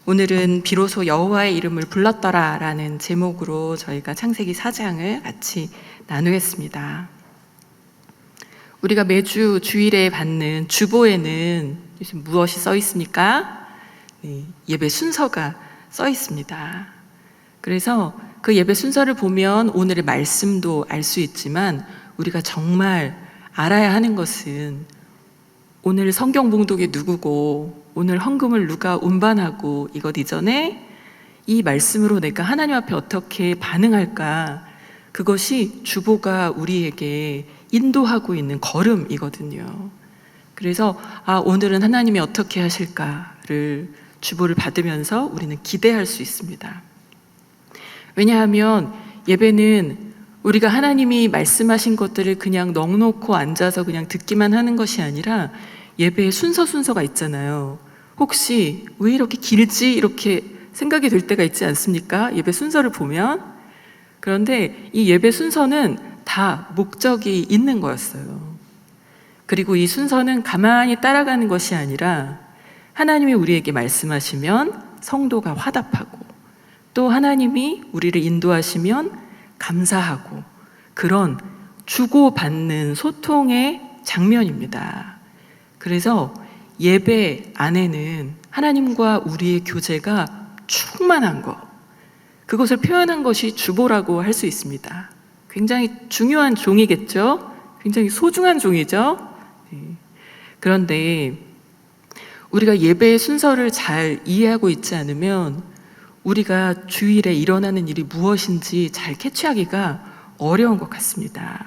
오늘은 비로소 여호와의 이름을 불렀더라 라는 제목으로 저희가 창세기 4장을 같이 나누겠습니다. 우리가 매주 주일에 받는 주보에는 무엇이 써 있습니까? 예배 순서가 써 있습니다. 그래서 그 예배 순서를 보면 오늘의 말씀도 알 수 있지만 우리가 정말 알아야 하는 것은 오늘 성경 봉독이 누구고 오늘 헌금을 누가 운반하고 이것 이전에 이 말씀으로 내가 하나님 앞에 어떻게 반응할까, 그것이 주보가 우리에게 인도하고 있는 걸음이거든요. 그래서 오늘은 하나님이 어떻게 하실까를 주보를 받으면서 우리는 기대할 수 있습니다. 왜냐하면 예배는 우리가 하나님이 말씀하신 것들을 그냥 넋놓고 앉아서 그냥 듣기만 하는 것이 아니라 예배의 순서가 있잖아요. 혹시 왜 이렇게 길지? 이렇게 생각이 될 때가 있지 않습니까? 예배 순서를 보면. 그런데 이 예배 순서는 다 목적이 있는 거였어요. 그리고 이 순서는 가만히 따라가는 것이 아니라 하나님이 우리에게 말씀하시면 성도가 화답하고, 또 하나님이 우리를 인도하시면 감사하고, 그런 주고받는 소통의 장면입니다. 그래서 예배 안에는 하나님과 우리의 교제가 충만한 것, 그것을 표현한 것이 주보라고 할 수 있습니다. 굉장히 중요한 종이겠죠? 굉장히 소중한 종이죠? 그런데 우리가 예배의 순서를 잘 이해하고 있지 않으면 우리가 주일에 일어나는 일이 무엇인지 잘 캐치하기가 어려운 것 같습니다.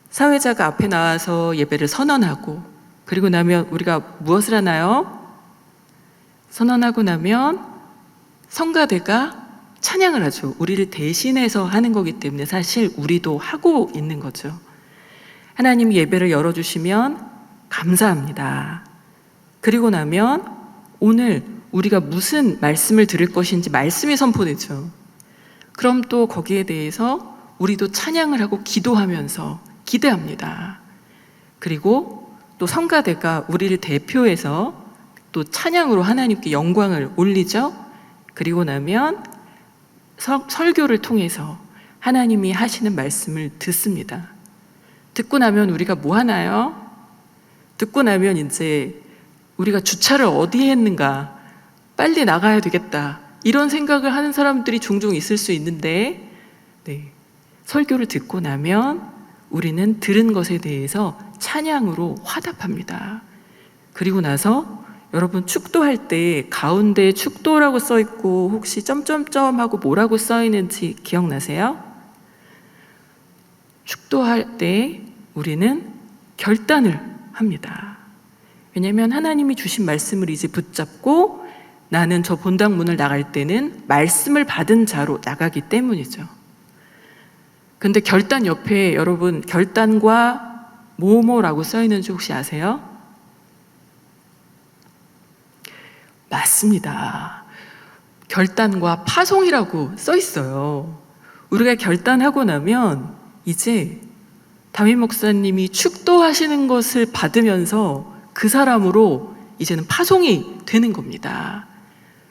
사회자가 앞에 나와서 예배를 선언하고, 그리고 나면 우리가 무엇을 하나요? 선언하고 나면 성가대가 찬양을 하죠. 우리를 대신해서 하는 거기 때문에 사실 우리도 하고 있는 거죠. 하나님이 예배를 열어주시면 감사합니다. 그리고 나면 오늘 우리가 무슨 말씀을 들을 것인지 말씀이 선포되죠. 그럼 또 거기에 대해서 우리도 찬양을 하고 기도하면서 기대합니다. 그리고 또 성가대가 우리를 대표해서 또 찬양으로 하나님께 영광을 올리죠. 그리고 나면 설교를 통해서 하나님이 하시는 말씀을 듣습니다. 듣고 나면 우리가 뭐 하나요? 듣고 나면 이제 우리가 주차를 어디에 했는가, 빨리 나가야 되겠다, 이런 생각을 하는 사람들이 종종 있을 수 있는데, 설교를 듣고 나면 우리는 들은 것에 대해서 찬양으로 화답합니다. 그리고 나서 여러분, 축도할 때 가운데 축도라고 써 있고 혹시 점점점 하고 뭐라고 써 있는지 기억나세요? 축도할 때 우리는 결단을 합니다. 왜냐하면 하나님이 주신 말씀을 이제 붙잡고 나는 저 본당 문을 나갈 때는 말씀을 받은 자로 나가기 때문이죠. 근데 결단 옆에 여러분, 결단과 뭐뭐라고 써 있는지 혹시 아세요? 맞습니다. 결단과 파송이라고 써 있어요. 우리가 결단하고 나면 이제 담임 목사님이 축도하시는 것을 받으면서 그 사람으로 이제는 파송이 되는 겁니다.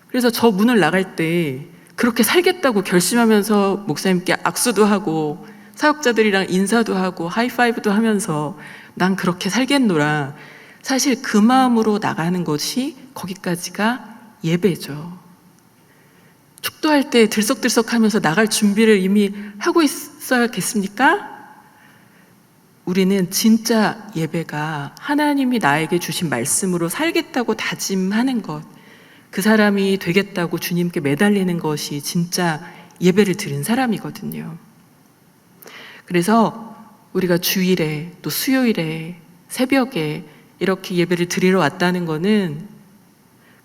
그래서 저 문을 나갈 때 그렇게 살겠다고 결심하면서 목사님께 악수도 하고 사역자들이랑 인사도 하고 하이파이브도 하면서 난 그렇게 살겠노라, 사실 그 마음으로 나가는 것이 거기까지가 예배죠. 축도할 때 들썩들썩하면서 나갈 준비를 이미 하고 있어야겠습니까? 우리는 진짜 예배가 하나님이 나에게 주신 말씀으로 살겠다고 다짐하는 것, 그 사람이 되겠다고 주님께 매달리는 것이 진짜 예배를 드린 사람이거든요. 그래서 우리가 주일에 또 수요일에 새벽에 이렇게 예배를 드리러 왔다는 거는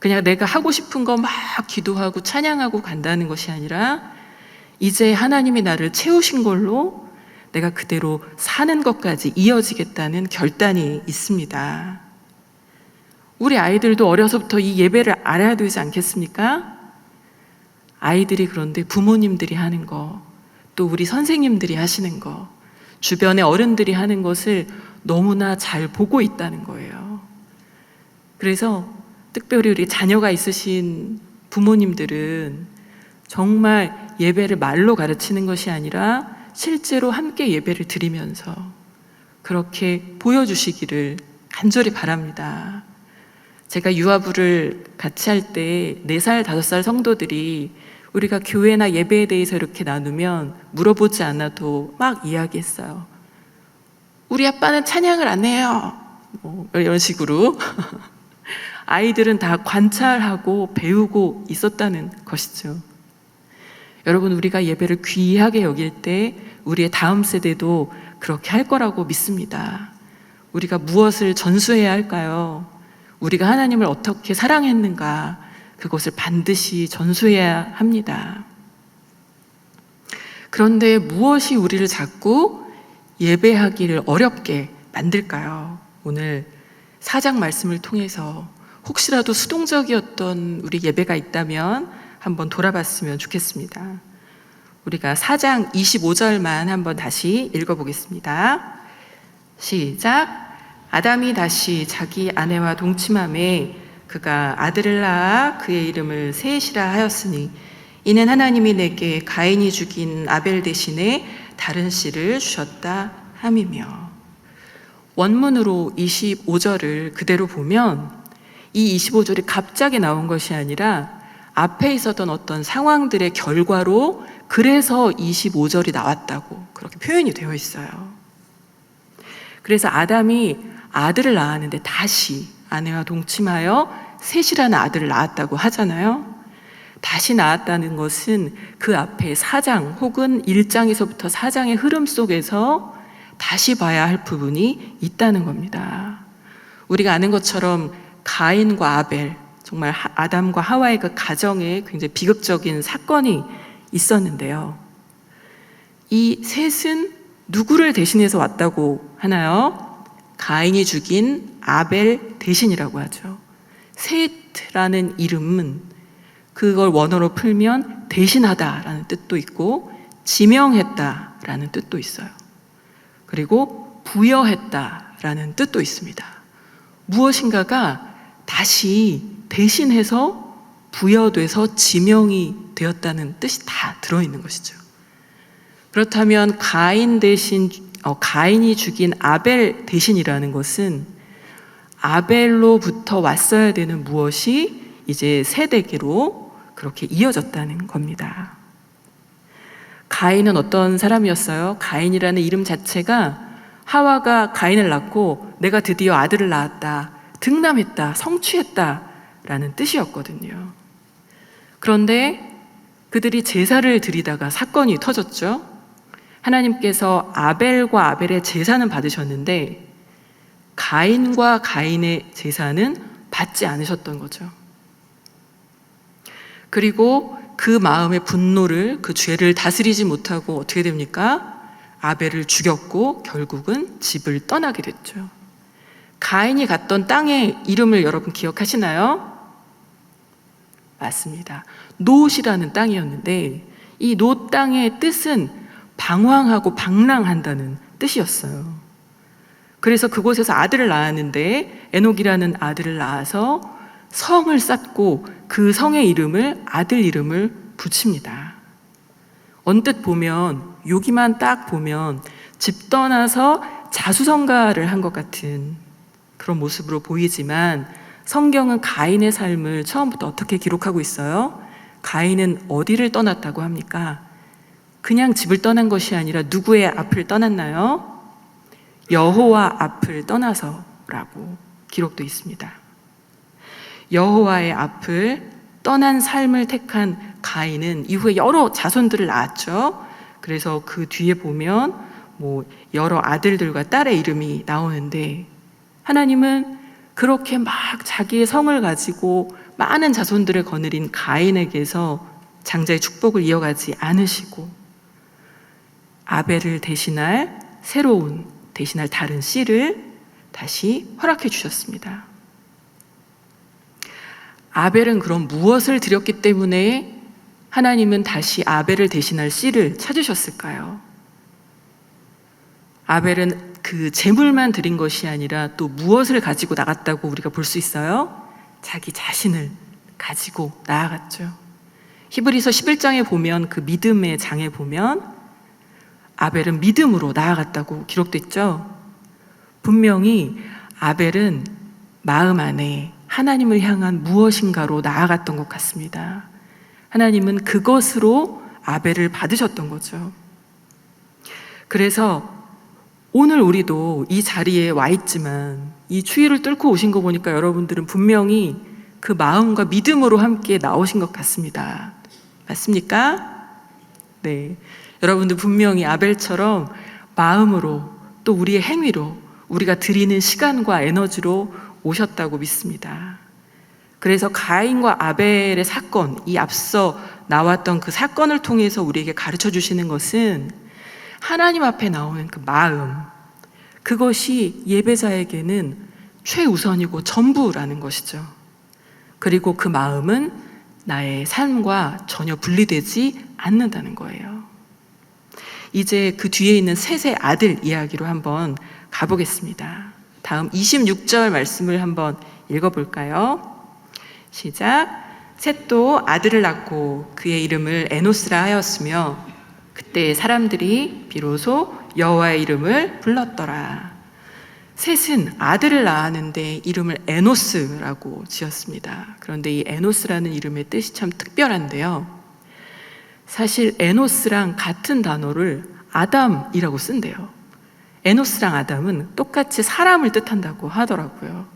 그냥 내가 하고 싶은 거 막 기도하고 찬양하고 간다는 것이 아니라 이제 하나님이 나를 채우신 걸로 내가 그대로 사는 것까지 이어지겠다는 결단이 있습니다. 우리 아이들도 어려서부터 이 예배를 알아야 되지 않겠습니까? 아이들이 그런데 부모님들이 하는 거, 또 우리 선생님들이 하시는 거, 주변의 어른들이 하는 것을 너무나 잘 보고 있다는 거예요. 그래서 특별히 우리 자녀가 있으신 부모님들은 정말 예배를 말로 가르치는 것이 아니라 실제로 함께 예배를 드리면서 그렇게 보여주시기를 간절히 바랍니다. 제가 유아부를 같이 할 때 4살, 5살 성도들이 우리가 교회나 예배에 대해서 이렇게 나누면 물어보지 않아도 막 이야기했어요. 우리 아빠는 찬양을 안 해요. 이런 식으로 아이들은 다 관찰하고 배우고 있었다는 것이죠. 여러분, 우리가 예배를 귀하게 여길 때 우리의 다음 세대도 그렇게 할 거라고 믿습니다. 우리가 무엇을 전수해야 할까요? 우리가 하나님을 어떻게 사랑했는가, 그것을 반드시 전수해야 합니다. 그런데 무엇이 우리를 자꾸 예배하기를 어렵게 만들까요? 오늘 4장 말씀을 통해서 혹시라도 수동적이었던 우리 예배가 있다면 한번 돌아봤으면 좋겠습니다. 우리가 4장 25절만 한번 다시 읽어보겠습니다. 시작. 아담이 다시 자기 아내와 동침함에 그가 아들을 낳아 그의 이름을 셋이라 하였으니 이는 하나님이 내게 가인이 죽인 아벨 대신에 다른 씨를 주셨다 함이며. 원문으로 25절을 그대로 보면 이 25절이 갑자기 나온 것이 아니라 앞에 있었던 어떤 상황들의 결과로 그래서 25절이 나왔다고 그렇게 표현이 되어 있어요. 그래서 아담이 아들을 낳았는데 다시 아내와 동침하여 셋이라는 아들을 낳았다고 하잖아요. 다시 낳았다는 것은 그 앞에 4장 혹은 1장에서부터 4장의 흐름 속에서 다시 봐야 할 부분이 있다는 겁니다. 우리가 아는 것처럼 가인과 아벨, 정말 아담과 하와의 그 가정에 굉장히 비극적인 사건이 있었는데요. 이 셋은 누구를 대신해서 왔다고 하나요? 가인이 죽인 아벨 대신이라고 하죠. 셋이라는 이름은 그걸 원어로 풀면 대신하다라는 뜻도 있고 지명했다라는 뜻도 있어요. 그리고 부여했다라는 뜻도 있습니다. 무엇인가가 다시 대신해서 부여돼서 지명이 되었다는 뜻이 다 들어있는 것이죠. 그렇다면 가인이 죽인 아벨 대신이라는 것은 아벨로부터 왔어야 되는 무엇이 이제 세대계로 그렇게 이어졌다는 겁니다. 가인은 어떤 사람이었어요? 가인이라는 이름 자체가 하와가 가인을 낳고 내가 드디어 아들을 낳았다, 득남했다, 성취했다 라는 뜻이었거든요. 그런데 그들이 제사를 드리다가 사건이 터졌죠. 하나님께서 아벨과 아벨의 제사는 받으셨는데 가인과 가인의 제사는 받지 않으셨던 거죠. 그리고 그 마음의 분노를, 그 죄를 다스리지 못하고 어떻게 됩니까? 아벨을 죽였고 결국은 집을 떠나게 됐죠. 가인이 갔던 땅의 이름을 여러분 기억하시나요? 맞습니다. 놋이라는 땅이었는데 이 놋 땅의 뜻은 방황하고 방랑한다는 뜻이었어요. 그래서 그곳에서 아들을 낳았는데 에녹이라는 아들을 낳아서 성을 쌓고 그 성의 이름을 아들 이름을 붙입니다. 언뜻 보면, 여기만 딱 보면 집 떠나서 자수성가를 한 것 같은 그런 모습으로 보이지만 성경은 가인의 삶을 처음부터 어떻게 기록하고 있어요? 가인은 어디를 떠났다고 합니까? 그냥 집을 떠난 것이 아니라 누구의 앞을 떠났나요? 여호와 앞을 떠나서라고 기록되어 있습니다. 여호와의 앞을 떠난 삶을 택한 가인은 이후에 여러 자손들을 낳았죠. 그래서 그 뒤에 보면 여러 아들들과 딸의 이름이 나오는데 하나님은 그렇게 막 자기의 성을 가지고 많은 자손들을 거느린 가인에게서 장자의 축복을 이어가지 않으시고 아벨을 대신할 대신할 다른 씨를 다시 허락해 주셨습니다. 아벨은 그럼 무엇을 드렸기 때문에 하나님은 다시 아벨을 대신할 씨를 찾으셨을까요? 아벨은 그 제물만 드린 것이 아니라 또 무엇을 가지고 나갔다고 우리가 볼 수 있어요? 자기 자신을 가지고 나아갔죠. 히브리서 11장에 보면 그 믿음의 장에 보면 아벨은 믿음으로 나아갔다고 기록됐죠. 분명히 아벨은 마음 안에 하나님을 향한 무엇인가로 나아갔던 것 같습니다. 하나님은 그것으로 아벨을 받으셨던 거죠. 그래서 오늘 우리도 이 자리에 와 있지만 이 추위를 뚫고 오신 거 보니까 여러분들은 분명히 그 마음과 믿음으로 함께 나오신 것 같습니다. 맞습니까? 네. 여러분들 분명히 아벨처럼 마음으로 또 우리의 행위로 우리가 드리는 시간과 에너지로 오셨다고 믿습니다. 그래서 가인과 아벨의 사건, 이 앞서 나왔던 그 사건을 통해서 우리에게 가르쳐 주시는 것은 하나님 앞에 나오는 그 마음, 그것이 예배자에게는 최우선이고 전부라는 것이죠. 그리고 그 마음은 나의 삶과 전혀 분리되지 않는다는 거예요. 이제 그 뒤에 있는 셋의 아들 이야기로 한번 가보겠습니다. 다음 26절 말씀을 한번 읽어볼까요? 시작. 셋도 아들을 낳고 그의 이름을 에노스라 하였으며 그때 사람들이 비로소 여호와의 이름을 불렀더라. 셋은 아들을 낳았는데 이름을 에노스라고 지었습니다. 그런데 이 에노스라는 이름의 뜻이 참 특별한데요. 사실 에노스랑 같은 단어를 아담이라고 쓴대요. 에노스랑 아담은 똑같이 사람을 뜻한다고 하더라고요.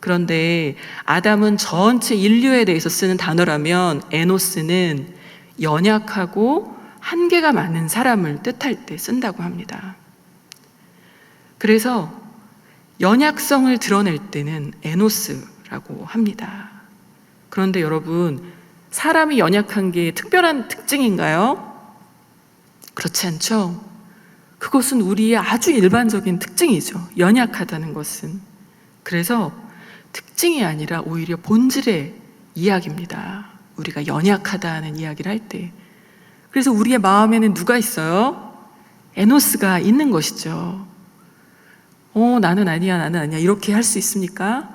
그런데 아담은 전체 인류에 대해서 쓰는 단어라면 에노스는 연약하고 한계가 많은 사람을 뜻할 때 쓴다고 합니다. 그래서 연약성을 드러낼 때는 에노스라고 합니다. 그런데 여러분, 사람이 연약한 게 특별한 특징인가요? 그렇지 않죠? 그것은 우리의 아주 일반적인 특징이죠. 연약하다는 것은. 그래서 특징이 아니라 오히려 본질의 이야기입니다. 우리가 연약하다는 이야기를 할 때. 그래서 우리의 마음에는 누가 있어요? 에노스가 있는 것이죠. 나는 아니야, 나는 아니야. 이렇게 할 수 있습니까?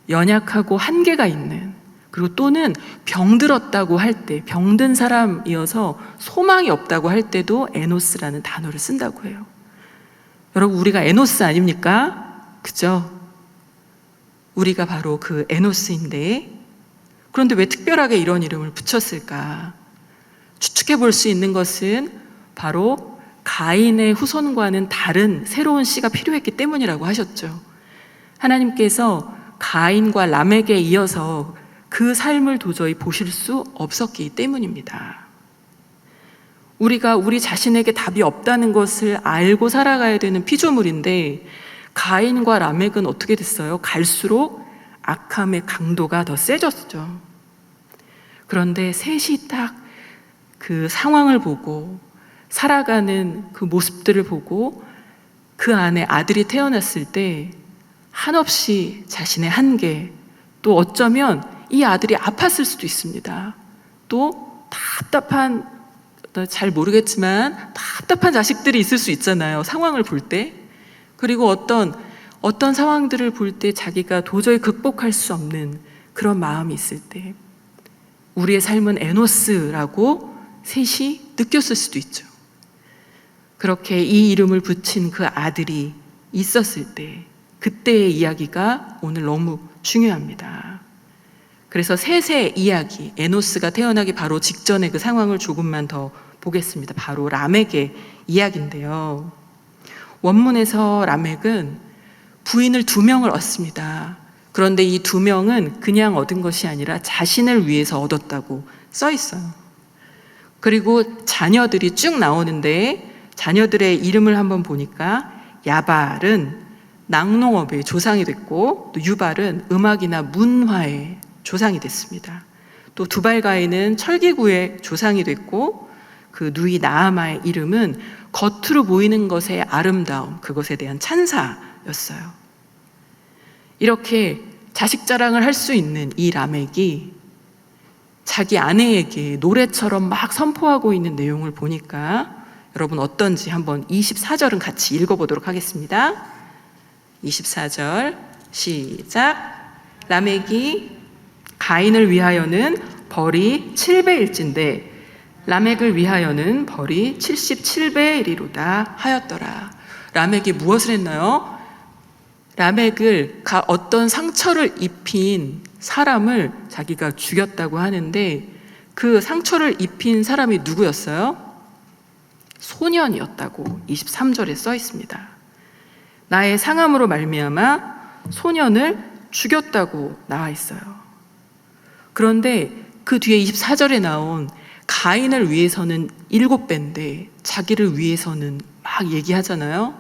연약하고 한계가 있는, 그리고 또는 병들었다고 할 때, 병든 사람이어서 소망이 없다고 할 때도 에노스라는 단어를 쓴다고 해요. 여러분, 우리가 에노스 아닙니까? 그죠? 우리가 바로 그 에노스인데, 그런데 왜 특별하게 이런 이름을 붙였을까? 추측해 볼 수 있는 것은 바로 가인의 후손과는 다른 새로운 씨가 필요했기 때문이라고 하셨죠. 하나님께서 가인과 람에게 이어서 그 삶을 도저히 보실 수 없었기 때문입니다. 우리가 우리 자신에게 답이 없다는 것을 알고 살아가야 되는 피조물인데 가인과 라멕은 어떻게 됐어요? 갈수록 악함의 강도가 더 세졌죠. 그런데 셋이 딱 그 상황을 보고 살아가는 그 모습들을 보고 그 안에 아들이 태어났을 때 한없이 자신의 한계, 또 어쩌면 이 아들이 아팠을 수도 있습니다. 또 답답한, 잘 모르겠지만 답답한 자식들이 있을 수 있잖아요. 상황을 볼 때. 그리고 어떤 상황들을 볼 때 자기가 도저히 극복할 수 없는 그런 마음이 있을 때 우리의 삶은 에노스라고 셋이 느꼈을 수도 있죠. 그렇게 이 이름을 붙인 그 아들이 있었을 때 그때의 이야기가 오늘 너무 중요합니다. 그래서 셋의 이야기, 에노스가 태어나기 바로 직전의 그 상황을 조금만 더 보겠습니다. 바로 라멕의 이야기인데요. 원문에서 라멕은 부인을 2명을 얻습니다. 그런데 이 2명은 그냥 얻은 것이 아니라 자신을 위해서 얻었다고 써 있어요. 그리고 자녀들이 쭉 나오는데 자녀들의 이름을 한번 보니까 야발은 낙농업의 조상이 됐고 또 유발은 음악이나 문화의 조상이 됐습니다. 또 두발가인은 철기구의 조상이 됐고 그 누이 나아마의 이름은 겉으로 보이는 것의 아름다움, 그것에 대한 찬사였어요. 이렇게 자식 자랑을 할 수 있는 이 라멕이 자기 아내에게 노래처럼 막 선포하고 있는 내용을 보니까 여러분 어떤지 한번 24절은 같이 읽어보도록 하겠습니다. 24절 시작. 라멕이 가인을 위하여는 벌이 7배일진데 라멕을 위하여는 벌이 77배이리로다 하였더라. 라멕이 무엇을 했나요? 라멕을 어떤 상처를 입힌 사람을 자기가 죽였다고 하는데 그 상처를 입힌 사람이 누구였어요? 소년이었다고 23절에 써 있습니다. 나의 상함으로 말미암아 소년을 죽였다고 나와 있어요. 그런데 그 뒤에 24절에 나온 가인을 위해서는 7배인데 자기를 위해서는 막 얘기하잖아요.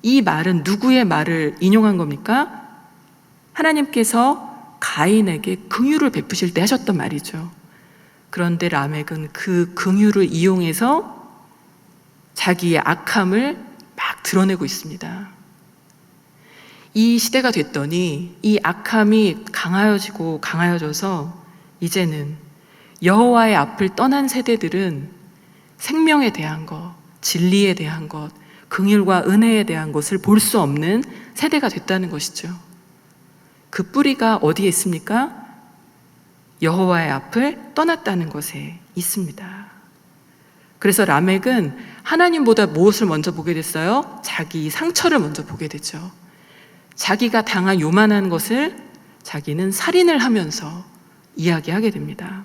이 말은 누구의 말을 인용한 겁니까? 하나님께서 가인에게 긍휼을 베푸실 때 하셨던 말이죠. 그런데 라멕은 그 긍휼을 이용해서 자기의 악함을 막 드러내고 있습니다. 이 시대가 됐더니 이 악함이 강하여져서 이제는 여호와의 앞을 떠난 세대들은 생명에 대한 것, 진리에 대한 것, 긍휼과 은혜에 대한 것을 볼 수 없는 세대가 됐다는 것이죠. 그 뿌리가 어디에 있습니까? 여호와의 앞을 떠났다는 것에 있습니다. 그래서 라멕은 하나님보다 무엇을 먼저 보게 됐어요? 자기 상처를 먼저 보게 되죠. 자기가 당한 요만한 것을 자기는 살인을 하면서 이야기하게 됩니다.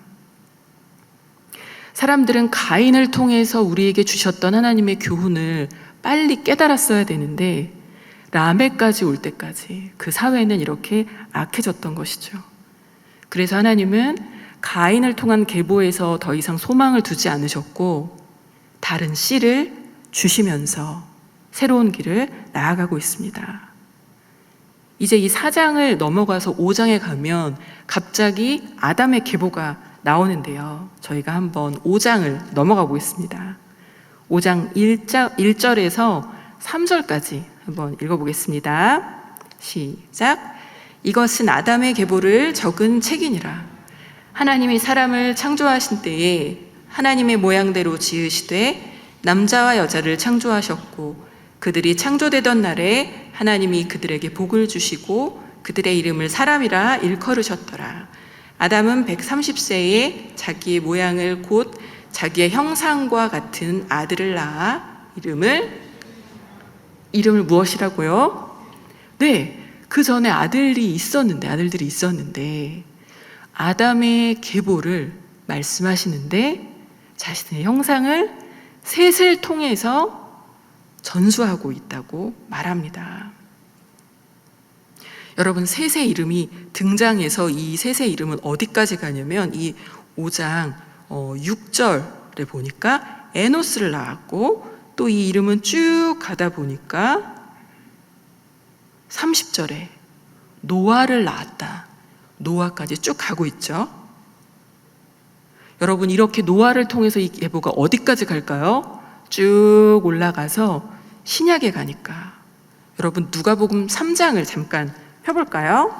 사람들은 가인을 통해서 우리에게 주셨던 하나님의 교훈을 빨리 깨달았어야 되는데 라멕까지 올 때까지 그 사회는 이렇게 악해졌던 것이죠. 그래서 하나님은 가인을 통한 계보에서 더 이상 소망을 두지 않으셨고 다른 씨를 주시면서 새로운 길을 나아가고 있습니다. 이제 이 4장을 넘어가서 5장에 가면 갑자기 아담의 계보가 나오는데요. 저희가 한번 5장을 넘어가 보겠습니다. 5장 1절에서 3절까지 한번 읽어보겠습니다. 시작. 이것은 아담의 계보를 적은 책이니라. 하나님이 사람을 창조하신 때에 하나님의 모양대로 지으시되 남자와 여자를 창조하셨고 그들이 창조되던 날에 하나님이 그들에게 복을 주시고 그들의 이름을 사람이라 일컬으셨더라. 아담은 130세에 자기의 모양을 곧 자기의 형상과 같은 아들을 낳아 이름을 무엇이라고요? 네, 그 전에 아들들이 있었는데 아담의 계보를 말씀하시는데 자신의 형상을 셋을 통해서 전수하고 있다고 말합니다. 여러분, 셋의 이름이 등장해서 이 셋의 이름은 어디까지 가냐면 이 5장 6절에 보니까 에노스를 낳았고 또 이 이름은 쭉 가다 보니까 30절에 노아를 낳았다. 노아까지 쭉 가고 있죠. 여러분, 이렇게 노아를 통해서 이 계보가 어디까지 갈까요? 쭉 올라가서 신약에 가니까 여러분 누가복음 3장을 잠깐 펴볼까요?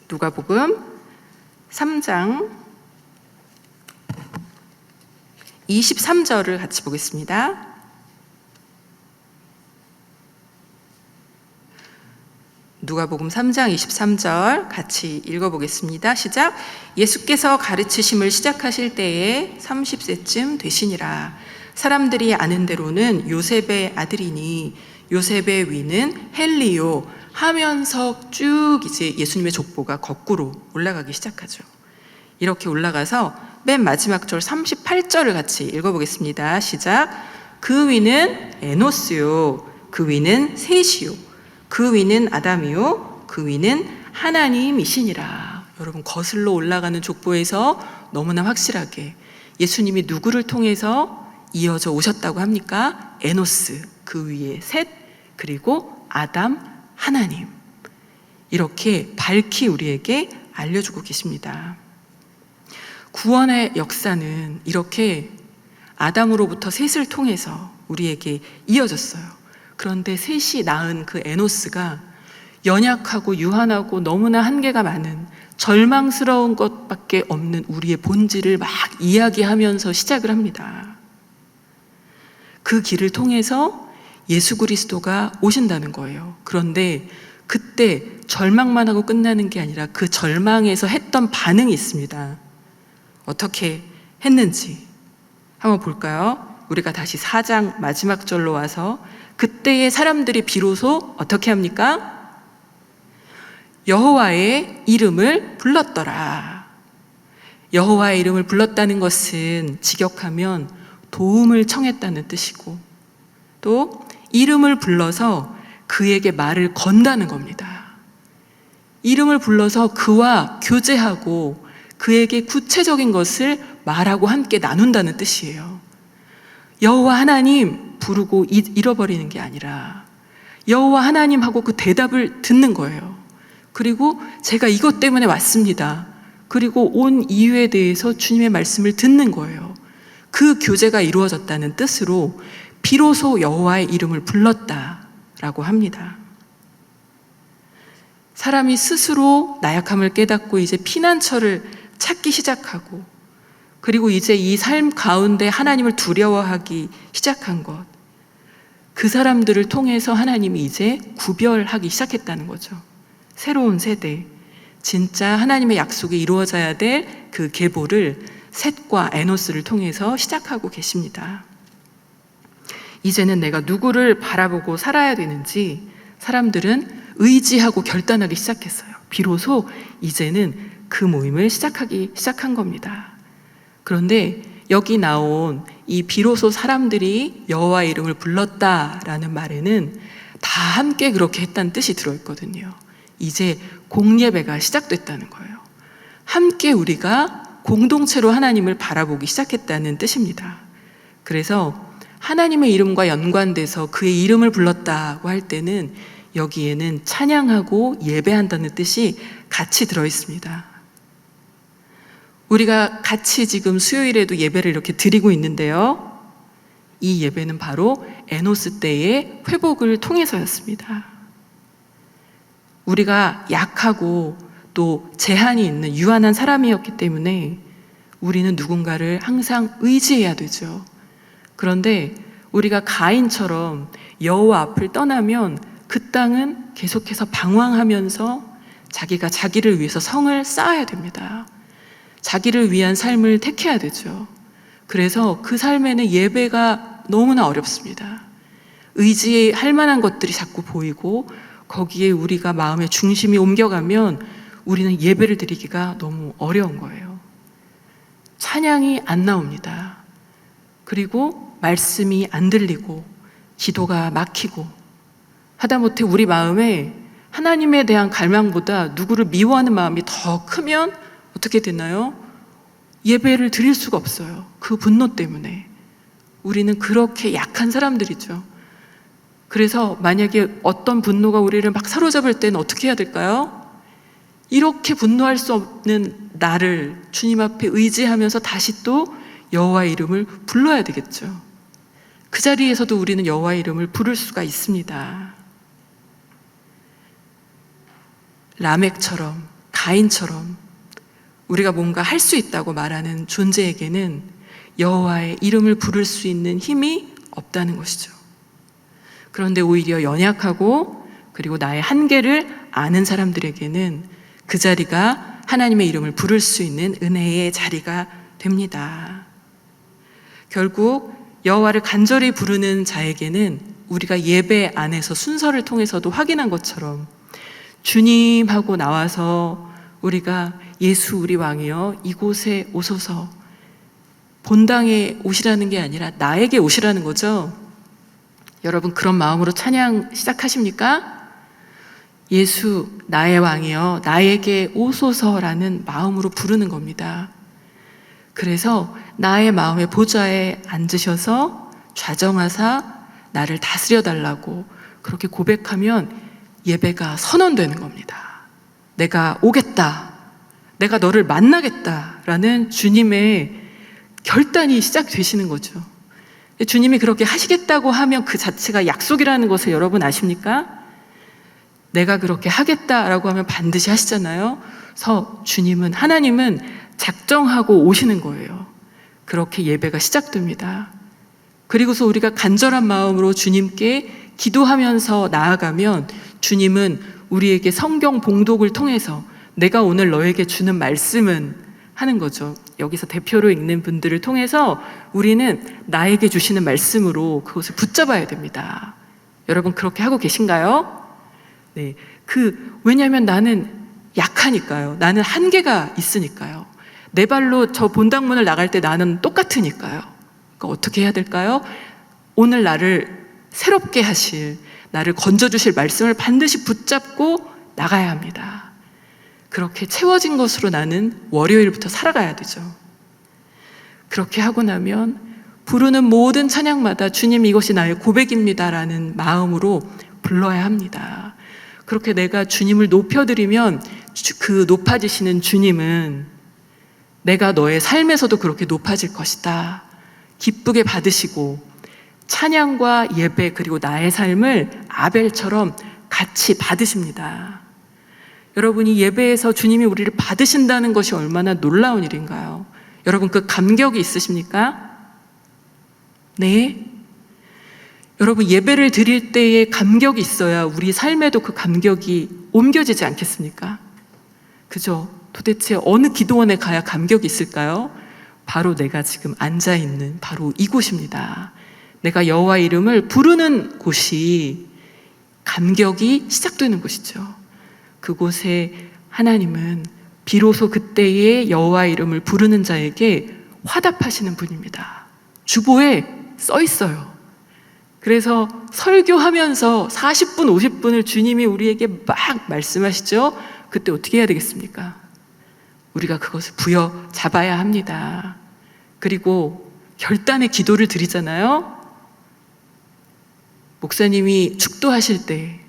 누가복음 3장 23절을 같이 보겠습니다. 누가복음 3장 23절 같이 읽어보겠습니다. 시작. 예수께서 가르치심을 시작하실 때에 30세쯤 되시니라. 사람들이 아는 대로는 요셉의 아들이니 요셉의 위는 헬리요 하면서 쭉 이제 예수님의 족보가 거꾸로 올라가기 시작하죠. 이렇게 올라가서 맨 마지막 절 38절을 같이 읽어보겠습니다. 시작. 그 위는 에노스요 그 위는 셋이요 그 위는 아담이요 그 위는 하나님이시니라. 여러분, 거슬러 올라가는 족보에서 너무나 확실하게 예수님이 누구를 통해서 이어져 오셨다고 합니까? 에노스, 그 위에 셋, 그리고 아담, 하나님. 이렇게 밝히 우리에게 알려주고 계십니다. 구원의 역사는 이렇게 아담으로부터 셋을 통해서 우리에게 이어졌어요. 그런데 셋이 낳은 그 에노스가 연약하고 유한하고 너무나 한계가 많은 절망스러운 것밖에 없는 우리의 본질을 막 이야기하면서 시작을 합니다. 그 길을 통해서 예수 그리스도가 오신다는 거예요. 그런데 그때 절망만 하고 끝나는 게 아니라 그 절망에서 했던 반응이 있습니다. 어떻게 했는지 한번 볼까요? 우리가 다시 4장 마지막 절로 와서 그때의 사람들이 비로소 어떻게 합니까? 여호와의 이름을 불렀더라. 여호와의 이름을 불렀다는 것은 직역하면 도움을 청했다는 뜻이고, 또 이름을 불러서 그에게 말을 건다는 겁니다. 이름을 불러서 그와 교제하고 그에게 구체적인 것을 말하고 함께 나눈다는 뜻이에요. 여호와 하나님 부르고 잃어버리는 게 아니라 여호와 하나님하고 그 대답을 듣는 거예요. 그리고 제가 이것 때문에 왔습니다. 그리고 온 이유에 대해서 주님의 말씀을 듣는 거예요. 그 교제가 이루어졌다는 뜻으로 비로소 여호와의 이름을 불렀다라고 합니다. 사람이 스스로 나약함을 깨닫고 이제 피난처를 찾기 시작하고, 그리고 이제 이 삶 가운데 하나님을 두려워하기 시작한 것, 그 사람들을 통해서 하나님이 이제 구별하기 시작했다는 거죠. 새로운 세대, 진짜 하나님의 약속이 이루어져야 될 그 계보를 셋과 에노스를 통해서 시작하고 계십니다. 이제는 내가 누구를 바라보고 살아야 되는지 사람들은 의지하고 결단하기 시작했어요. 비로소 이제는 그 모임을 시작한 겁니다. 그런데 여기 나온 이 비로소 사람들이 여호와의 이름을 불렀다라는 말에는 다 함께 그렇게 했다는 뜻이 들어있거든요. 이제 공예배가 시작됐다는 거예요. 함께 우리가 공동체로 하나님을 바라보기 시작했다는 뜻입니다. 그래서 하나님의 이름과 연관돼서 그의 이름을 불렀다고 할 때는 여기에는 찬양하고 예배한다는 뜻이 같이 들어있습니다. 우리가 같이 지금 수요일에도 예배를 이렇게 드리고 있는데요. 이 예배는 바로 에노스 때의 회복을 통해서였습니다. 우리가 약하고 또 제한이 있는 유한한 사람이었기 때문에 우리는 누군가를 항상 의지해야 되죠. 그런데 우리가 가인처럼 여호와 앞을 떠나면 그 땅은 계속해서 방황하면서 자기가 자기를 위해서 성을 쌓아야 됩니다. 자기를 위한 삶을 택해야 되죠. 그래서 그 삶에는 예배가 너무나 어렵습니다. 의지할 만한 것들이 자꾸 보이고 거기에 우리가 마음의 중심이 옮겨가면 우리는 예배를 드리기가 너무 어려운 거예요. 찬양이 안 나옵니다. 그리고 말씀이 안 들리고 기도가 막히고 하다못해 우리 마음에 하나님에 대한 갈망보다 누구를 미워하는 마음이 더 크면 어떻게 되나요? 예배를 드릴 수가 없어요. 그 분노 때문에. 우리는 그렇게 약한 사람들이죠. 그래서 만약에 어떤 분노가 우리를 막 사로잡을 때는 어떻게 해야 될까요? 이렇게 분노할 수 없는 나를 주님 앞에 의지하면서 다시 또 여호와의 이름을 불러야 되겠죠. 그 자리에서도 우리는 여호와의 이름을 부를 수가 있습니다. 라멕처럼, 가인처럼 우리가 뭔가 할 수 있다고 말하는 존재에게는 여호와의 이름을 부를 수 있는 힘이 없다는 것이죠. 그런데 오히려 연약하고 그리고 나의 한계를 아는 사람들에게는 그 자리가 하나님의 이름을 부를 수 있는 은혜의 자리가 됩니다. 결국 여호와를 간절히 부르는 자에게는 우리가 예배 안에서 순서를 통해서도 확인한 것처럼 주님 하고 나와서 우리가 예수 우리 왕이여 이곳에 오소서, 본당에 오시라는 게 아니라 나에게 오시라는 거죠. 여러분 그런 마음으로 찬양 시작하십니까? 예수 나의 왕이여 나에게 오소서라는 마음으로 부르는 겁니다. 그래서 나의 마음의 보좌에 앉으셔서 좌정하사 나를 다스려 달라고 그렇게 고백하면 예배가 선언되는 겁니다. 내가 오겠다, 내가 너를 만나겠다라는 주님의 결단이 시작되시는 거죠. 주님이 그렇게 하시겠다고 하면 그 자체가 약속이라는 것을 여러분 아십니까? 내가 그렇게 하겠다라고 하면 반드시 하시잖아요. 그래서 주님은, 하나님은 작정하고 오시는 거예요. 그렇게 예배가 시작됩니다. 그리고서 우리가 간절한 마음으로 주님께 기도하면서 나아가면 주님은 우리에게 성경 봉독을 통해서 내가 오늘 너에게 주는 말씀은 하는 거죠. 여기서 대표로 읽는 분들을 통해서 우리는 나에게 주시는 말씀으로 그것을 붙잡아야 됩니다. 여러분 그렇게 하고 계신가요? 네. 왜냐하면 나는 약하니까요. 나는 한계가 있으니까요. 내 발로 저 본당문을 나갈 때 나는 똑같으니까요. 그러니까 어떻게 해야 될까요? 오늘 나를 새롭게 하실, 나를 건져주실 말씀을 반드시 붙잡고 나가야 합니다. 그렇게 채워진 것으로 나는 월요일부터 살아가야 되죠. 그렇게 하고 나면 부르는 모든 찬양마다 주님 이것이 나의 고백입니다라는 마음으로 불러야 합니다. 그렇게 내가 주님을 높여드리면 그 높아지시는 주님은 내가 너의 삶에서도 그렇게 높아질 것이다. 기쁘게 받으시고 찬양과 예배 그리고 나의 삶을 아벨처럼 같이 받으십니다. 여러분이 예배에서 주님이 우리를 받으신다는 것이 얼마나 놀라운 일인가요? 여러분 그 감격이 있으십니까? 네. 여러분 예배를 드릴 때에 감격이 있어야 우리 삶에도 그 감격이 옮겨지지 않겠습니까? 그죠? 도대체 어느 기도원에 가야 감격이 있을까요? 바로 내가 지금 앉아있는 바로 이곳입니다. 내가 여호와 이름을 부르는 곳이 감격이 시작되는 곳이죠. 그곳에 하나님은 비로소 그때의 여호와 이름을 부르는 자에게 화답하시는 분입니다. 주보에 써 있어요. 그래서 설교하면서 40분, 50분을 주님이 우리에게 막 말씀하시죠. 그때 어떻게 해야 되겠습니까? 우리가 그것을 부여잡아야 합니다. 그리고 결단의 기도를 드리잖아요. 목사님이 축도하실 때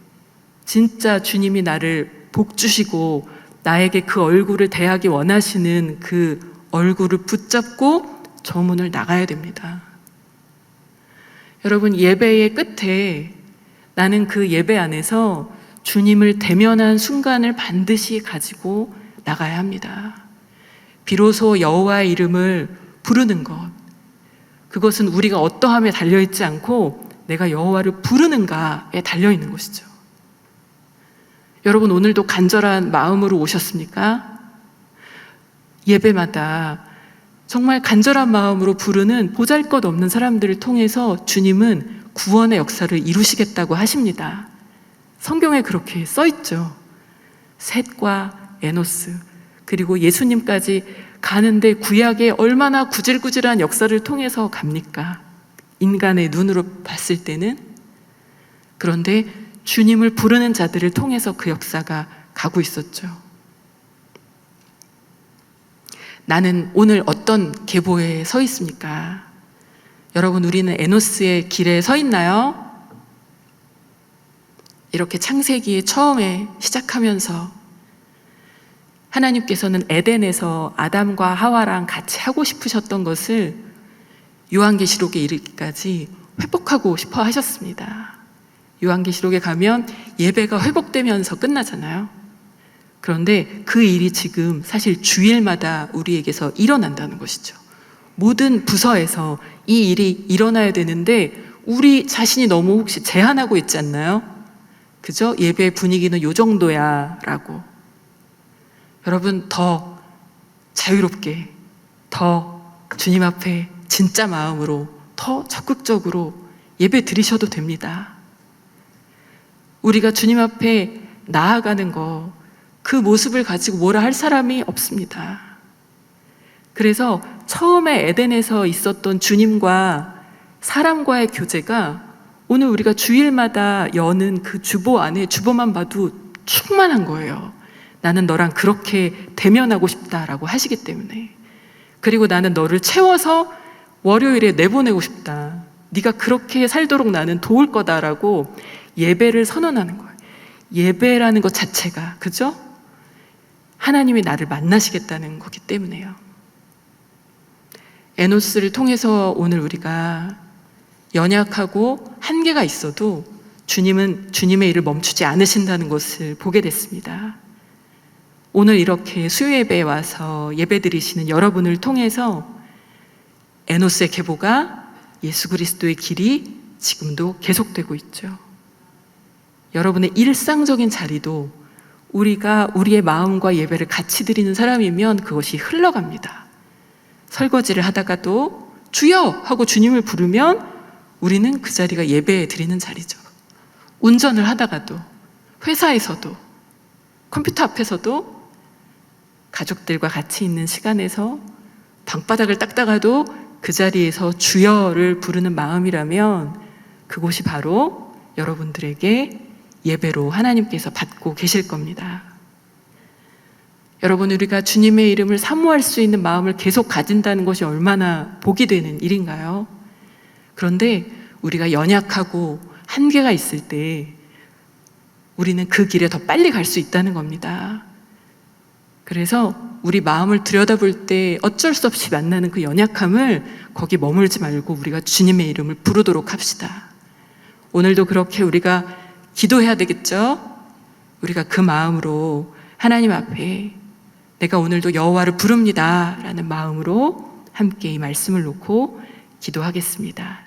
진짜 주님이 나를 복 주시고 나에게 그 얼굴을 대하기 원하시는 그 얼굴을 붙잡고 저 문을 나가야 됩니다. 여러분 예배의 끝에 나는 그 예배 안에서 주님을 대면한 순간을 반드시 가지고 나가야 합니다. 비로소 여호와의 이름을 부르는 것, 그것은 우리가 어떠함에 달려있지 않고 내가 여호와를 부르는가에 달려있는 것이죠. 여러분 오늘도 간절한 마음으로 오셨습니까? 예배마다 정말 간절한 마음으로 부르는 보잘것없는 사람들을 통해서 주님은 구원의 역사를 이루시겠다고 하십니다. 성경에 그렇게 써있죠. 셋과 에노스 그리고 예수님까지 가는데 구약에 얼마나 구질구질한 역사를 통해서 갑니까? 인간의 눈으로 봤을 때는. 그런데 주님을 부르는 자들을 통해서 그 역사가 가고 있었죠. 나는 오늘 어떤 계보에 서 있습니까? 여러분 우리는 에노스의 길에 서 있나요? 이렇게 창세기의 처음에 시작하면서 하나님께서는 에덴에서 아담과 하와랑 같이 하고 싶으셨던 것을 요한계시록에 이르기까지 회복하고 싶어 하셨습니다. 요한계시록에 가면 예배가 회복되면서 끝나잖아요. 그런데 그 일이 지금 사실 주일마다 우리에게서 일어난다는 것이죠. 모든 부서에서 이 일이 일어나야 되는데 우리 자신이 너무 혹시 제한하고 있지 않나요? 그죠? 예배 분위기는 요 정도야 라고. 여러분 더 자유롭게, 더 주님 앞에 진짜 마음으로 더 적극적으로 예배 드리셔도 됩니다. 우리가 주님 앞에 나아가는 거, 그 모습을 가지고 뭐라 할 사람이 없습니다. 그래서 처음에 에덴에서 있었던 주님과 사람과의 교제가 오늘 우리가 주일마다 여는 그 주보 안에 주보만 봐도 충만한 거예요. 나는 너랑 그렇게 대면하고 싶다라고 하시기 때문에. 그리고 나는 너를 채워서 월요일에 내보내고 싶다. 네가 그렇게 살도록 나는 도울 거다라고 예배를 선언하는 거예요. 예배라는 것 자체가, 그죠? 하나님이 나를 만나시겠다는 거기 때문에요. 에노스를 통해서 오늘 우리가 연약하고 한계가 있어도 주님은 주님의 일을 멈추지 않으신다는 것을 보게 됐습니다. 오늘 이렇게 수요예배에 와서 예배드리시는 여러분을 통해서 에노스의 계보가 예수 그리스도의 길이 지금도 계속되고 있죠. 여러분의 일상적인 자리도 우리가 우리의 마음과 예배를 같이 드리는 사람이면 그것이 흘러갑니다. 설거지를 하다가도 주여! 하고 주님을 부르면 우리는 그 자리가 예배 드리는 자리죠. 운전을 하다가도, 회사에서도, 컴퓨터 앞에서도, 가족들과 같이 있는 시간에서 방바닥을 닦다가도 그 자리에서 주여를 부르는 마음이라면 그곳이 바로 여러분들에게 예배로 하나님께서 받고 계실 겁니다. 여러분, 우리가 주님의 이름을 사모할 수 있는 마음을 계속 가진다는 것이 얼마나 복이 되는 일인가요? 그런데 우리가 연약하고 한계가 있을 때 우리는 그 길에 더 빨리 갈 수 있다는 겁니다. 그래서 우리 마음을 들여다볼 때 어쩔 수 없이 만나는 그 연약함을 거기 머물지 말고 우리가 주님의 이름을 부르도록 합시다. 오늘도 그렇게 우리가 기도해야 되겠죠? 우리가 그 마음으로 하나님 앞에 내가 오늘도 여호와를 부릅니다 라는 마음으로 함께 이 말씀을 놓고 기도하겠습니다.